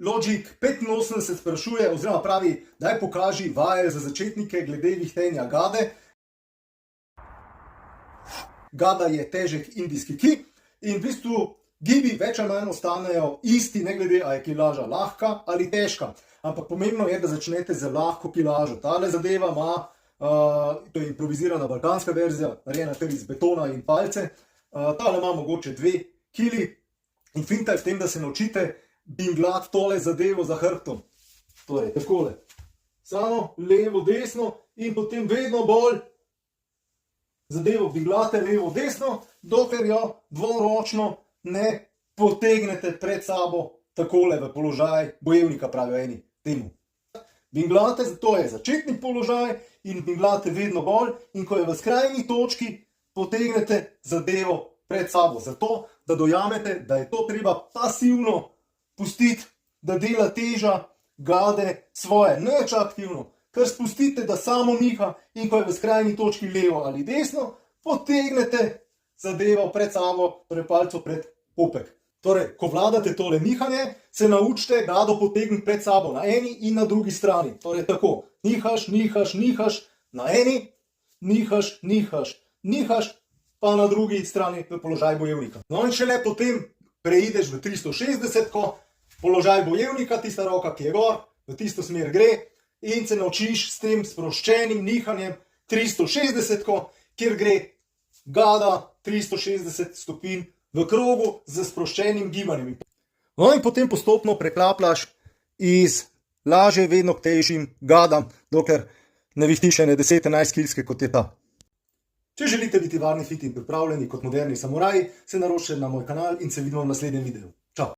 Logic 85 sprašuje, oziroma pravi, daj pokaži vaje za začetnike glede vihtenja gade. Gada je težek indijski ki in v bistvu gibi več ali manj ostanejo isti, ne glede, a je kilaža lahka ali težka. Ampak pomembno je, da začnete z lahko kilažo. Tale zadeva ima, to je improvizirana balkanska verzija, narejena kar iz betona in palce. Tale ima mogoče 2 kili in finta je v tem, da se naučite binglati tole zadevo za hrbtom. Torej, takole. Samo levo, desno in potem vedno bolj zadevo binglate levo, desno, dokler jo dvoročno ne potegnete pred sabo takole v položaj bojevnika, pravijo eni temu. Binglate, to je začetni položaj in binglate vedno bolj in ko je v skrajni točki, potegnete zadevo pred sabo. Zato, da dojamete, da je to treba pasivno pustiti, da dela teža gade svoje, neč aktivno. Kar spustite, da samo niha in ko je v skrajni točki levo ali desno, potegnete zadevo pred sabo, torej palco pred popek. Torej, ko vladate tole nihanje, se naučite gado potegniti pred sabo na eni in na drugi strani. Torej tako, nihaš, nihaš, nihaš, na eni, nihaš, nihaš, nihaš, pa na drugi strani v položaj bojevnika. No in šele potem preideš v 360, ko položaj bojevnika, tista roka, ki je gor, v tisto smer gre in se naučiš s tem sproščenim nihanjem 360, kjer gre gada 360 stopinj v krogu z sproščenim gibanjem. No in potem postopno preklapljaš iz lažje vedno k težjim gadam, dokler ne vihtiš ene 10-11 kilske, kot je ta. Če želite biti varni, fit in pripravljeni kot moderni samuraji, se naročite na moj kanal in se vidimo v naslednjem videu. Čau!